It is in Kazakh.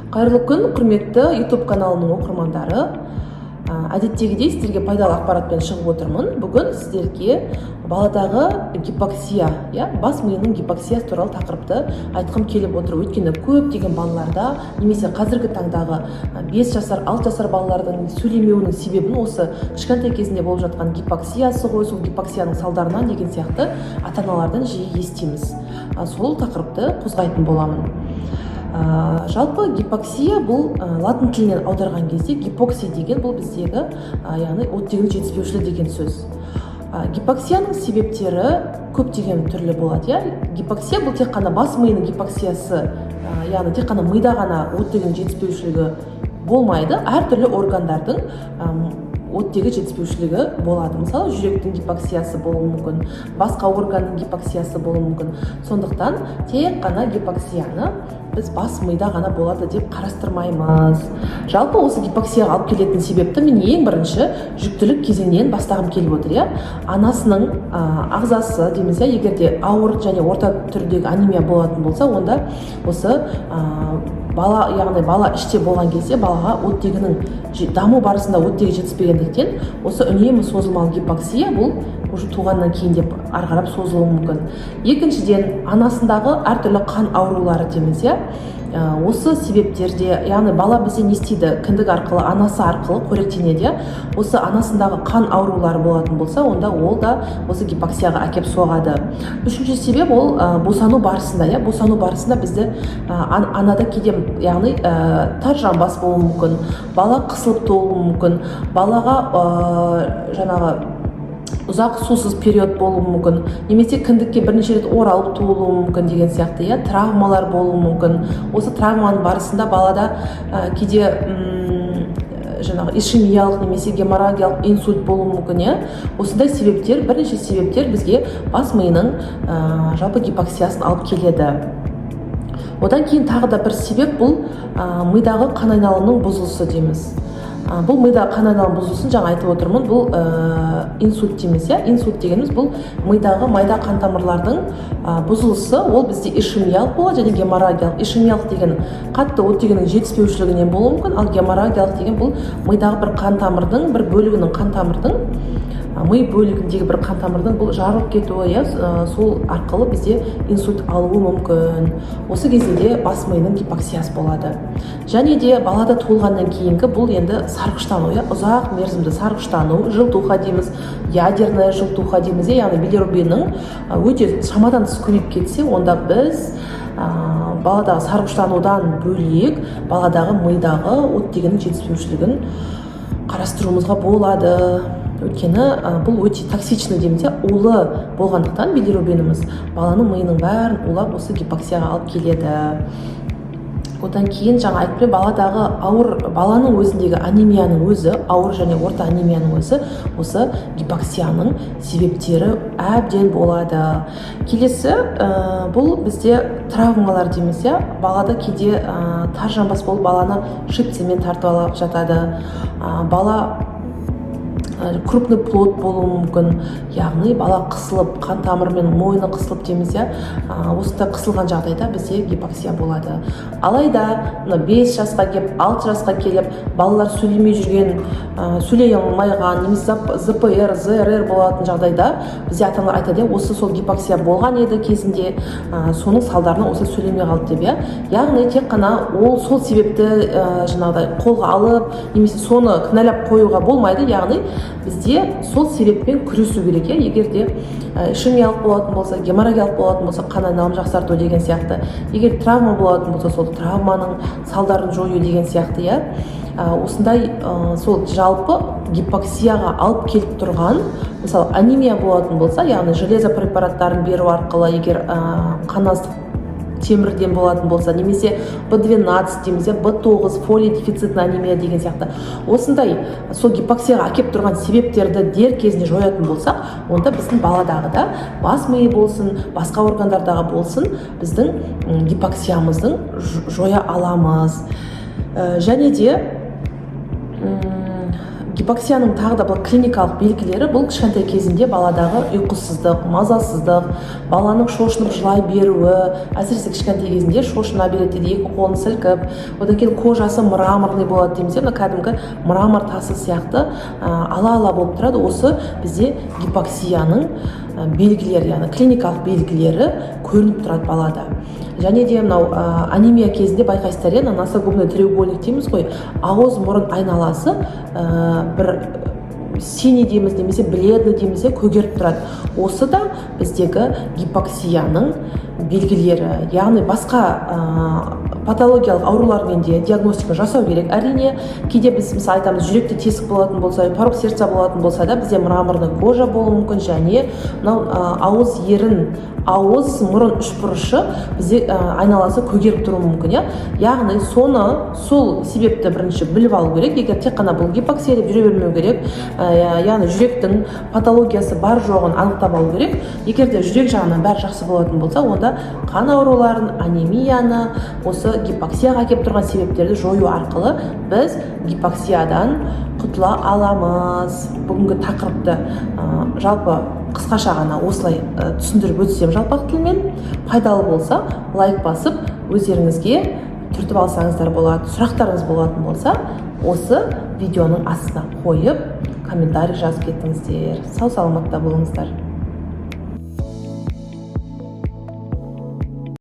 Қайырлы күн, құрметті YouTube каналының оқырмандары. Әдеттегідей сіздерге пайдалы ақпаратпен шығып отырмын. Бүгін сіздерге баладағы гипоксия, бас миының гипоксиясы туралы тақырыпты айтқым келіп отыр. Өйткені көптеген балаларда, немесе қазіргі таңдағы 5 жасар, 6 жасар балалардың сөйлемеуінің себебін осы кішкентай кезінде болып жатқан гипоксиясы ғой, сол гипоксияның салдарынан деген сияқты ата-аналардан жиі естиміз. Сол тақырыпты қозғайтын боламын. Жалпы гипоксия бұл латын тілінен аударған кезде гипоксия деген бұл біздегі яғни оттегінің жетіспеушілігі деген сөз. Гипоксияның себептері көптеген түрлі болады. Гипоксия бұл тек қана бас миының гипоксиясы, яғни тек қана мида ғана оттегінің жетіспеушілігі болмайды, әртүрлі органдардың оттегі жетіспеушілігі болады. Мысалы, жүректің гипоксиясы болуы мүмкін, басқа органның гипоксиясы болуы мүмкін. Сондықтан тек қана гипоксияны біз бас мида ғана болады деп қарастырмаймыз. Жалпы осы гипоксияға алып келетін себепті мен ең бірінші жүктілік кезеңнен бастағым келіп отыр. Анасының ағзасы дейміз, егер де ауыр және орта түрдегі анемия болатын болса, онда осы бала, яғни бала іште болған кезде балаға оттегінің даму барысында оттегі жетіспегендіктен осы үнемі созылмалы гипоксия бұл уже туғаннан кейін деп ары қарап созылуы мүмкін. Екіншіден, анасындағы әртүрлі қан аурулары дейміз, осы себептерде, яғни бала бізде не істейді, кіндік арқылы, анасы арқылы қоректенеді. Осы анасындағы қан аурулары болатын болса, онда ол да осы гипоксияға әкеп соғады. Үшінші себеп ол босану барысында, босану барысында бізді анада кейде, яғни тар жамбас болуы мүмкін, бала қысылып туылуы мүмкін, балаға жаңағы ұзақ сусыз период болуы мүмкін, немесе кіндікке бірнеше рет оралып туылуы мүмкін деген сияқты, травмалар болуы мүмкін. Осы травманың барысында балада кейде жаңағы ишемиялық немесе геморрагиялық инсульт болуы мүмкін. Осындай себептер, бірнеше себептер бізге бас миының жалпы гипоксиясын алып келеді. Одан кейін тағы да бір себеп бұл мидағы қан айналымының бұзылысы дейміз. Бұл мидағы қан айналым бұзылысын жаңа айтып отырмын, бұл инсульт дейміз. Инсульт дегеніміз бұл мидағы майда қан тамырлардың бұзылысы, ол бізде ишемиялық болады және геморрагиялық. Ишемиялық деген қатты оттегінің жетіспеушілігінен болуы мүмкін, ал геморрагиялық деген бұл мидағы бір қан тамырдың, бір бөлігінің қан тамырдың, ми бөлігіндегі бір қан тамырдың бұл жарылып кетуі, сол арқылы бізде инсульт алуы мүмкін. Осы кезінде бас миының гипоксиясы болады. Және де балада туылғаннан кейінгі бұл енді сарғыштану, ұзақ мерзімді сарғыштану, жылтуха дейміз, ядерная жылтуха дейміз, яғни билирубиннің өте шамадан тыс көбейіп кетсе, онда біз баладағы сарғыштанудан бөлек баладағы мидағы оттегінің жетіспеушілігін қарастыруымызға болады. Өйткені бұл өте токсичный дейміз, улы болғандықтан билирубиніміз баланың миының бәрін улап осы гипоксияға алып келеді. Одан кейін жаңа айтып, баладағы ауыр, баланың өзіндегі анемияның өзі, ауыр және орта анемияның өзі осы гипоксияның себептері әбден болады. Келесі бұл бізде травмалар дейміз, балада кейде тар жамбас болып баланы шипцемен тартып алып жатады. Бала крупный плод болуы мүмкін, яғни бала қысылып, қан тамырымен мойны қысылып дейміз, осында қысылған жағдайда бізде гипоксия болады. Алайда 5 жасқа келіп, 6 жасқа келіп, балалар сөйлемей жүрген, сөйлей алмайған, немесе ЗПР, ЗРР болатын жағдайда бізде ата-аналар айтады, осы сол гипоксия болған еді кезінде, соның салдарынан осы сөйлемей қалды деп. Яғни тек қана ол сол себепті жаңағыдай қолға алып, немесе соны кінәлап қоюға болмайды, яғни бізде сол себеппен күресу керек. Егер де ишемиялық болатын болса, геморрагиялық болатын болса, қан айналымын жақсарту деген сияқты. Егер травма болатын болса, сол травманың салдарын жою деген сияқты. Осындай сол жалпы гипоксияға алып келіп тұрған, мысалы анемия болатын болса, яғни железо препараттарын беру арқылы, егер қанастық темірден болатын болса, немесе B12 дейміз, B9, фолий дефицитный анемия деген сияқты. Осындай сол гипоксияға әкеп тұрған себептерді дер кезінде жоятын болсақ, онда біздің баладағы да, бас миы болсын, басқа органдардағы болсын, біздің гипоксиямыздың жоя аламыз. Және де гипоксияның тағы да бұл клиникалық белгілері бұл кішкентай кезінде баладағы ұйқысыздық, мазасыздық, баланың шошынып жылай беруі, әсіресе кішкентай кезінде шошына береді дейді, екі қолын сілкіп, одан кейін кожасы мраморный болады дейміз, мына кәдімгі мрамор тасы сияқты ала болып тұрады. Осы бізде гипоксияның белгілері, яғни клиникалық белгілері көрініп тұрады балада. Және де мынау анемия кезінде байқайсыздар, носогубный треугольник дейміз ғой, ауыз мұрын айналасы бір синий дейміз, немесе бледный дейміз, көгеріп тұрады. Осы да біздегі гипоксияның белгілері. Яғни басқа патологиялық аурулармен де диагностика жасау керек. Әрине, кейде біз мысалы айтамыз, жүректе тесік болатын болса, порог сердца болатын болса да, бізде мраморный кожа болуы мүмкін, және мынау ауыз ерін, ауыз мұрын үшбұрышы бізде айналасы көгеріп тұруы мүмкін. Яғни сол себепті бірінші біліп алу керек. Егер тек қана бұл гипоксия деп жүре бермеу керек. Яғни жүректің патологиясы бар жоғын анықтап алу керек. Егер де жүрек жағынан бәрі жақсы болатын болса, онда қан ауруларын, анемияны, осы гипоксияға әкеліп тұрған себептерді жою арқылы біз гипоксиядан құтыла аламыз. Бүгінгі тақырыпты жалпы қысқаша ғана осылай түсіндіріп өтсем жалпақ тілмен, пайдалы болса лайк басып өздеріңізге түртіп алсаңыздар болады. Сұрақтарыңыз болатын болса, осы видеоның астына қойып комментарий жазып кетіңіздер. Сау саламатта болыңыздар.